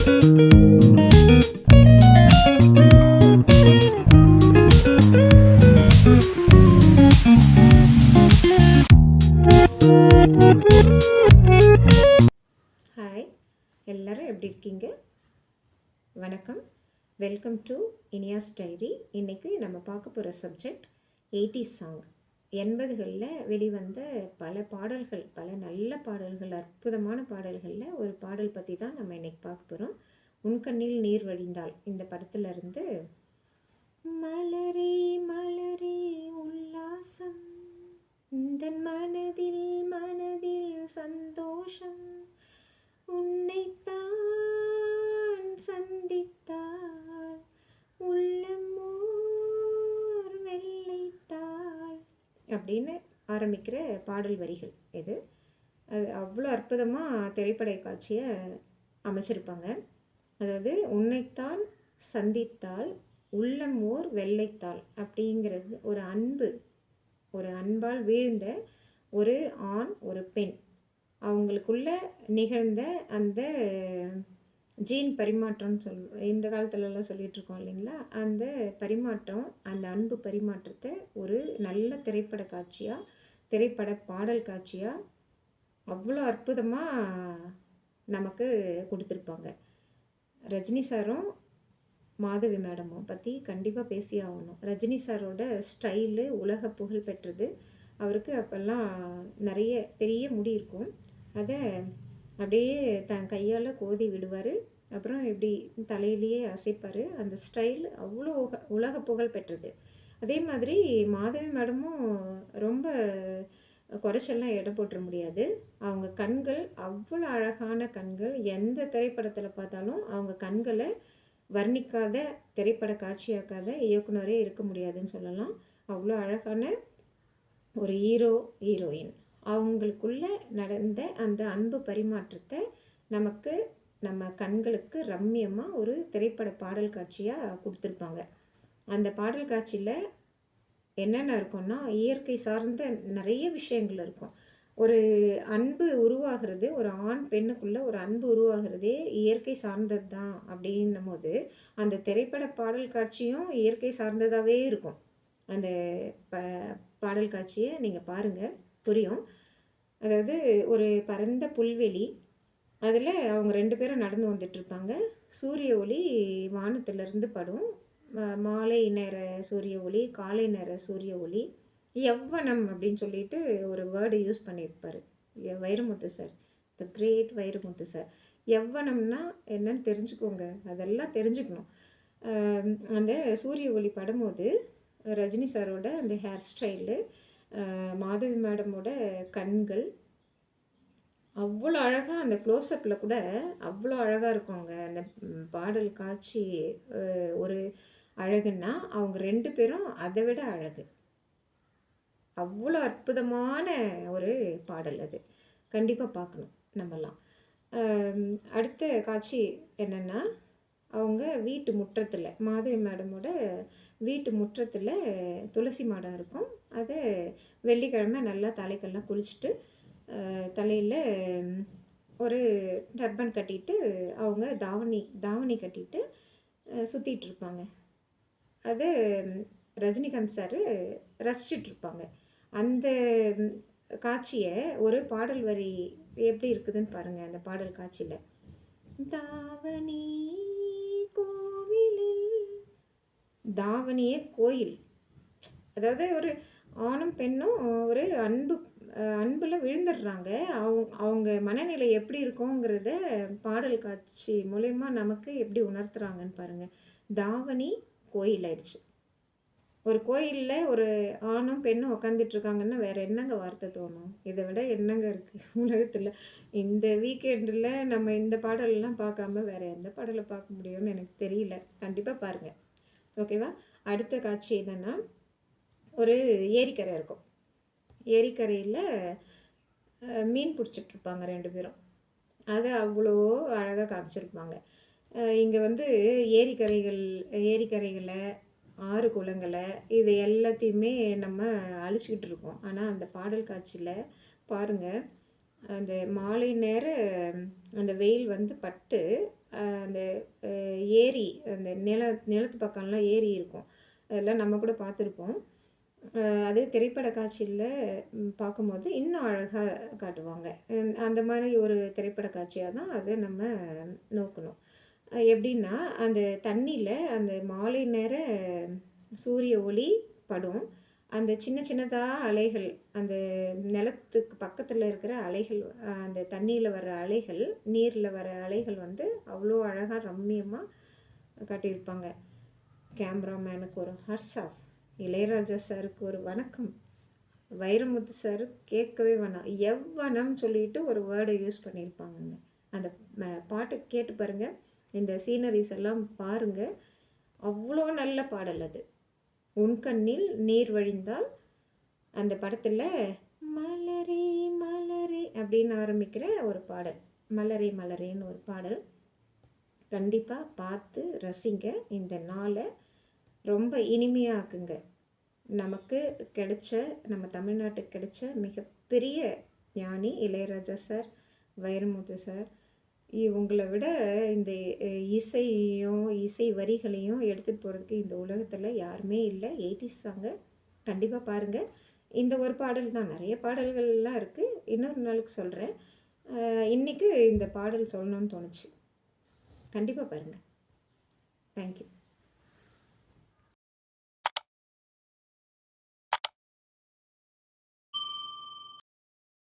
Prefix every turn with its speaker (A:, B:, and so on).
A: Hi, எல்லோரும் எப்படி இருக்கீங்க? வணக்கம். Welcome to Iniya's diary. இன்றைக்கி நம்ம பார்க்க போகிற சப்ஜெக்ட் 80s சாங். 80களில் வெளிவந்த பல பாடல்கள், பல நல்ல பாடல்கள், அற்புதமான பாடல்களில் ஒரு பாடல் பற்றி தான் நம்ம இன்றைக்கி பார்க்க போகிறோம். உன்கண்ணில் நீர் வழிந்தால் இந்த படத்துலேருந்து மலரே மலரே உல்லாசம் உந்தன் மனதில் மனதில் சந்தோஷம் உன்னைத்தான் சந்தித்தாள் உள்ளமோர் வெள்ளைத்தாள் அப்படின்னு ஆரம்பிக்கிற பாடல் வரிகள் இது. அது அவ்வளோ அற்புதமாக திரைப்பட காட்சியை அமைச்சிருப்பாங்க. அதாவது உன்னைத்தான் சந்தித்தாள் உள்ளம் ஓர் வெள்ளைத்தாள் அப்படிங்கிறது ஒரு அன்பால் வீழ்ந்த ஒரு ஆண் ஒரு பெண் அவங்களுக்குள்ள நிகழ்ந்த அந்த ஜீன் பரிமாற்றம்னு இந்த காலத்துலலாம் சொல்லிகிட்ருக்கோம் இல்லைங்களா, அந்த பரிமாற்றம், அந்த அன்பு பரிமாற்றத்தை ஒரு நல்ல திரைப்பட காட்சியாக, திரைப்பட பாடல் காட்சியாக அவ்வளோ அற்புதமாக நமக்கு கொடுத்துருப்பாங்க. ரஜினி சாரும் மாதவி மேடமும் பற்றி கண்டிப்பாக பேசி ஆகணும். ரஜினி சாரோட ஸ்டைலு உலக புகழ் பெற்றது. அவருக்கு அப்போல்லாம் நிறைய பெரிய முடி இருக்கும். அதை அப்படியே தன் கையால் கோதி விடுவார். அப்புறம் இப்படி தலையிலேயே அசைப்பார். அந்த ஸ்டைல் அவ்வளோ உலக புகழ் பெற்றது. அதே மாதிரி மாதவி மேடமும் ரொம்ப குறைச்செல்லாம் இடம் போட்டுற முடியாது. அவங்க கண்கள் அவ்வளோ அழகான கண்கள். எந்த திரைப்படத்தில் பார்த்தாலும் அவங்க கண்களை வர்ணிக்காத, திரைப்பட காட்சியாக்காத இயக்குனரே இருக்க முடியாதுன்னு சொல்லலாம். அவ்வளோ அழகான ஒரு ஹீரோ ஹீரோயின் அவங்களுக்குள்ள நடந்த அந்த அன்பு பரிமாற்றத்தை நமக்கு நம்ம கண்களுக்கு ரம்மியமாக ஒரு திரைப்பட பாடல் காட்சியாக கொடுத்துருப்பாங்க. அந்த பாடல் காட்சியில் என்னென்ன இருக்கும்னா, இயற்கை சார்ந்த நிறைய விஷயங்கள் இருக்கும். ஒரு அன்பு உருவாகிறது, ஒரு ஆண் பெண்ணுக்குள்ளே ஒரு அன்பு உருவாகிறதே இயற்கை சார்ந்தது தான் அப்படின்னும் போது அந்த திரைப்பட பாடல் காட்சியும் இயற்கை சார்ந்ததாகவே இருக்கும். அந்த பாடல் காட்சியை நீங்கள் பாருங்கள், புரியும். அதாவது ஒரு பரந்த புல்வெளி, அதில் அவங்க 2 பேரும் நடந்து வந்துட்டுருப்பாங்க. சூரிய ஒளி வானத்திலிருந்து படும். மாலை நேர சூரிய ஒளி, காலை நேர சூரிய ஒளி. யவ்வனம் அப்படின்னு சொல்லிட்டு ஒரு வேர்டு யூஸ் பண்ணியிருப்பார் Vairamuthu sir, the great Vairamuthu sir. யவ்வனம்னா என்னன்னு தெரிஞ்சுக்கோங்க, அதெல்லாம் தெரிஞ்சுக்கணும். அந்த சூரிய ஒளி படும்போது ரஜினி சாரோட அந்த ஹேர் ஸ்டைலு, மாதவி மேடமோட கண்கள் அவ்வளோ அழகாக, அந்த க்ளோஸ்அப்பில் கூட அவ்வளோ அழகாக இருக்குங்க. அந்த பாடல் காட்சி ஒரு அழகுன்னா அவங்க 2 பேரும் அதை விட அழகு. அவ்வளோ அற்புதமான ஒரு பாடல் அது. கண்டிப்பாக பார்க்கணும் நம்மலாம். அடுத்த காட்சி என்னென்னா, அவங்க வீட்டு முற்றத்தில், மாதவி மேடமோட வீட்டு முற்றத்தில் துளசி மாடம் இருக்கும். அதை வெள்ளிக்கிழமை நல்லா தலைக்கெல்லாம் குளிச்சுட்டு தலையில் ஒரு டர்பன் கட்டிட்டு அவங்க தாவணி கட்டிட்டு சுற்றிட்டுருப்பாங்க. அது ரஜினிகாந்த் சார் ரசிச்சிட்ருப்பாங்க. அந்த காட்சியை ஒரு பாடல் வரி எப்படி இருக்குதுன்னு பாருங்கள். அந்த பாடல் காட்சியில் தாவணி கோவிலில், தாவணியே கோயில், அதாவது ஒரு ஆணும் பெண்ணும் ஒரு அன்பில் விழுந்துடுறாங்க. அவங்க மனநிலை எப்படி இருக்குங்கிறத பாடல் காட்சி மூலயமா நமக்கு எப்படி உணர்த்துறாங்கன்னு பாருங்கள். தாவணி கோயில் ஆயிடுச்சு. ஒரு கோயிலில் ஒரு ஆணும் பெண்ணும் உக்காந்துட்ருக்காங்கன்னா வேறு என்னங்க வார்த்தை தோணும்? இதை விட என்னங்க இருக்குது உலகத்தில்? இந்த வீக்கெண்டில் நம்ம இந்த பாடலெலாம் பார்க்காம வேறு எந்த பாடலை பார்க்க முடியும்னு எனக்கு தெரியல. கண்டிப்பாக பாருங்கள், ஓகேவா? அடுத்த காட்சி என்னென்னா, ஒரு ஏரிக்கரை இருக்கும். ஏரிக்கரையில் மீன் பிடிச்சிட்ருப்பாங்க 2 பேரும். அதை அவ்வளோ அழகாக காமிச்சிருப்பாங்க. இங்கே வந்து ஏரிக்கரைகளை, ஆறு குளங்களை, இது எல்லாத்தையுமே நம்ம அழிச்சிக்கிட்டு இருக்கோம். ஆனால் அந்த பாடல் காட்சியில் பாருங்கள், அந்த மாலை நேர அந்த வெயில் வந்து பட்டு அந்த ஏரி, அந்த நிலத்து பக்கம்லாம் ஏரி இருக்கும். அதெல்லாம் நம்ம கூட பார்த்துருப்போம். அது திரைப்பட காட்சியில பார்க்கும்போது இன்னும் அழகா காட்டுவாங்க. அந்த மாதிரி ஒரு திரைப்பட காட்சியா தான் அத நம்ம நோக்கணும். எப்படின்னா, அந்த தண்ணீல அந்த மாலை நேர சூரிய ஒளி படும். அந்த சின்ன சின்னதா அலைகள், அந்த நிலத்துக்கு பக்கத்துல இருக்கிற அலைகள், அந்த தண்ணீல வர அலைகள், நீர்ல வர அலைகள் வந்து அவ்வளோ அழகா ரம்மியமா காட்டியிருப்பாங்க. கேமராமேனுக்கு ஒரு ஹாட்ஸ் ஆஃப். இளையராஜா சாருக்கு ஒரு வணக்கம். வைரமுத்து சார் கேட்கவே வேணாம். எவ்வனம் சொல்லிட்டு ஒரு வேர்டை யூஸ் பண்ணியிருப்பாங்கங்க. அந்த பாட்டு கேட்டு பாருங்க. இந்த சீனரிஸ் எல்லாம் பாருங்க. அவ்வளோ நல்ல பாடல் அது. உன் கண்ணில் நீர் வழிந்தால் அந்த படத்தில் மலரே மலரே அப்படின்னு ஆரம்பிக்கிற ஒரு பாடல். மலரே மலரேன்னு ஒரு பாடல். கண்டிப்பாக பார்த்து ரசிங்க. இந்த நாளை ரொம்ப இனிமையாக்குங்க. நமக்கு கிடைச்ச, நம்ம தமிழ்நாட்டுக்கு கிடைச்ச மிகப்பெரிய ஞானி இளையராஜா சார், வைரமுத்து சார். இவங்களை விட இந்த இசையையும் இசை வரிகளையும் எடுத்துகிட்டு போகிறதுக்கு இந்த உலகத்தில் யாருமே இல்லை. 80s சாங்க கண்டிப்பாக பாருங்கள். இந்த ஒரு பாடல் தான், நிறைய பாடல்கள்லாம் இருக்குது. இன்னொரு நாளுக்கு சொல்கிறேன். இன்றைக்கி இந்த பாடல் சொல்லணும்னு தோணுச்சு. கண்டிப்பாக பாருங்கள். தேங்க்யூ.